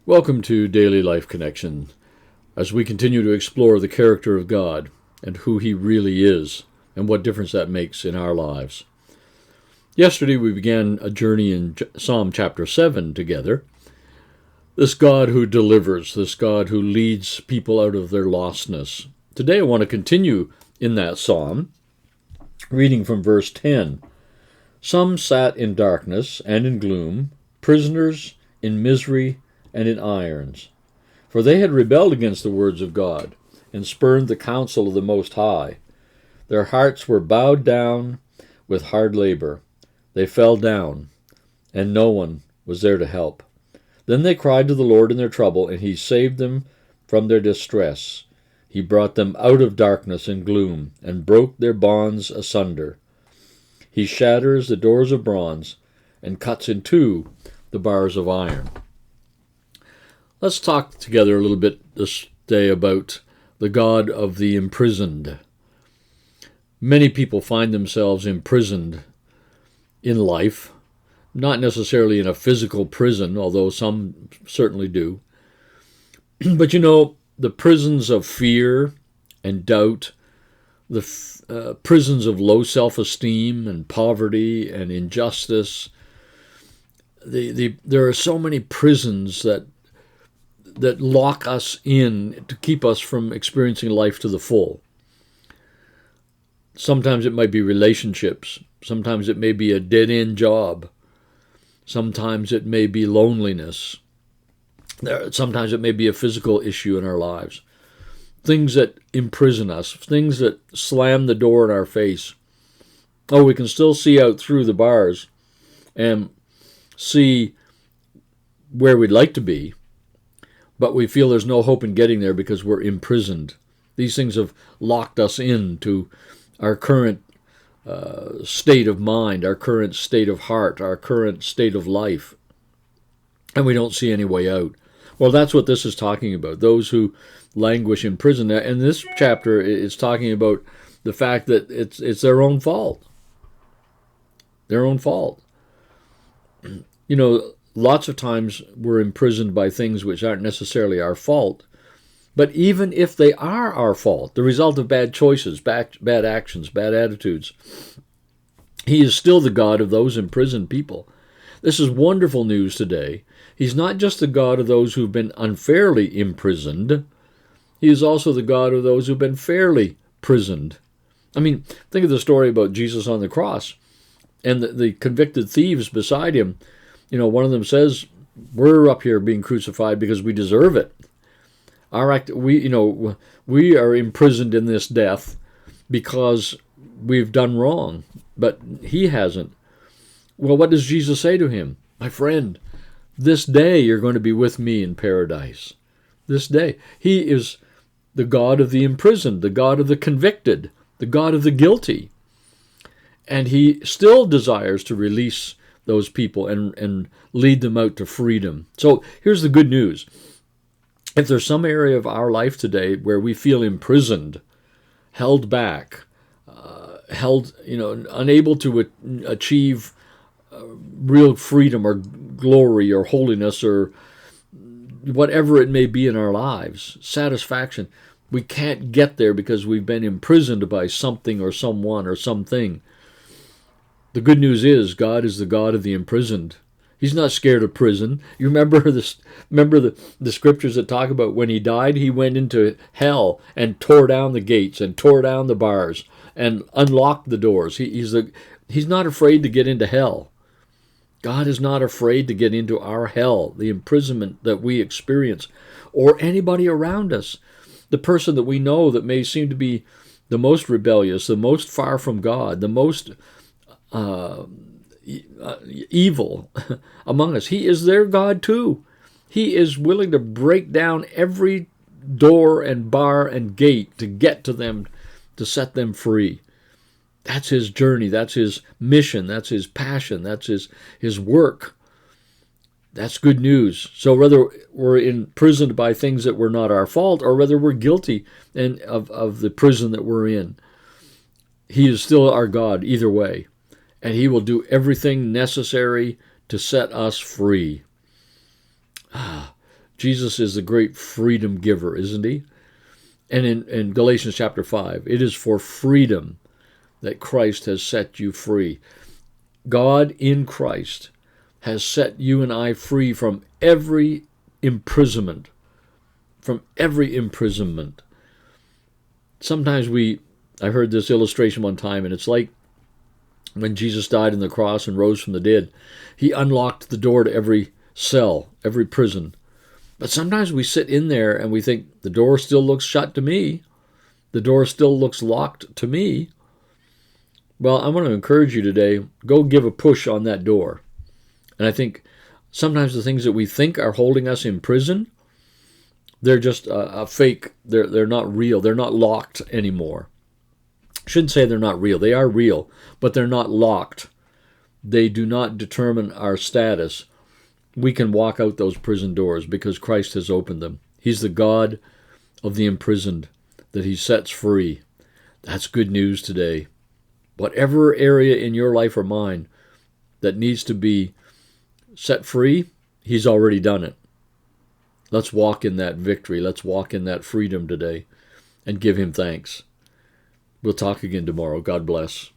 Welcome to Daily Life Connection, as we continue to explore the character of God and who He really is, and what difference that makes in our lives. Yesterday we began a journey in Psalm chapter 7 together. This God who delivers, this God who leads people out of their lostness. Today I want to continue in that psalm, reading from verse 10. Some sat in darkness and in gloom, prisoners in misery and in irons. For they had rebelled against the words of God, and spurned the counsel of the Most High. Their hearts were bowed down with hard labor. They fell down, and no one was there to help. Then they cried to the Lord in their trouble, and He saved them from their distress. He brought them out of darkness and gloom, and broke their bonds asunder. He shatters the doors of bronze, and cuts in two the bars of iron. Let's talk together a little bit this day about the God of the imprisoned. Many people find themselves imprisoned in life, not necessarily in a physical prison, although some certainly do. But the prisons of fear and doubt, the prisons of low self-esteem and poverty and injustice. There are so many prisons that lock us in to keep us from experiencing life to the full. Sometimes it might be relationships. Sometimes it may be a dead-end job. Sometimes it may be loneliness. Sometimes it may be a physical issue in our lives. Things that imprison us, things that slam the door in our face. Oh, we can still see out through the bars and see where we'd like to be, but we feel there's no hope in getting there because we're imprisoned. These things have locked us into our current state of mind, our current state of heart, our current state of life, and we don't see any way out. Well, that's what this is talking about, those who languish in prison. And this chapter is talking about the fact that it's their own fault. Their own fault. Lots of times we're imprisoned by things which aren't necessarily our fault. But even if they are our fault, the result of bad choices, bad actions, bad attitudes, He is still the God of those imprisoned people. This is wonderful news today. He's not just the God of those who've been unfairly imprisoned. He is also the God of those who've been fairly prisoned. I mean, think of the story about Jesus on the cross and the convicted thieves beside Him. One of them says, "We're up here being crucified because we deserve it. We are imprisoned in this death because we've done wrong." But he hasn't. Well, what does Jesus say to him? "My friend, this day you're going to be with me in paradise." This day. He is the God of the imprisoned, the God of the convicted, the God of the guilty. And He still desires to release those people and lead them out to freedom. So here's the good news. If there's some area of our life today where we feel imprisoned, held back, unable to achieve real freedom or glory or holiness or whatever it may be in our lives, satisfaction, we can't get there because we've been imprisoned by something or someone or something. The good news is God is the God of the imprisoned. He's not scared of prison. You remember the scriptures that talk about when He died, He went into hell and tore down the gates and tore down the bars and unlocked the doors. He's not afraid to get into hell. God is not afraid to get into our hell, the imprisonment that we experience, or anybody around us. The person that we know that may seem to be the most rebellious, the most far from God, the most evil among us. He is their God too. He is willing to break down every door and bar and gate to get to them, to set them free. That's His journey. That's His mission. That's His passion. That's His work. That's good news. So whether we're imprisoned by things that were not our fault or whether we're guilty of the prison that we're in, He is still our God either way. And He will do everything necessary to set us free. Jesus is the great freedom giver, isn't he? And in Galatians chapter 5, it is for freedom that Christ has set you free. God in Christ has set you and I free from every imprisonment. From every imprisonment. Sometimes I heard this illustration one time, and it's like when Jesus died on the cross and rose from the dead. He unlocked the door to every cell, every prison. But sometimes we sit in there and we think, the door still looks shut to me. The door still looks locked to me. Well, I want to encourage you today, go give a push on that door. And I think sometimes the things that we think are holding us in prison, they're just a fake. They're not real. They're not locked anymore. I shouldn't say they're not real. They are real, but they're not locked. They do not determine our status. We can walk out those prison doors because Christ has opened them. He's the God of the imprisoned, that he sets free. That's good news today. Whatever area in your life or mine that needs to be set free, he's already done it. Let's walk in that victory. Let's walk in that freedom today and give him thanks. We'll talk again tomorrow. God bless.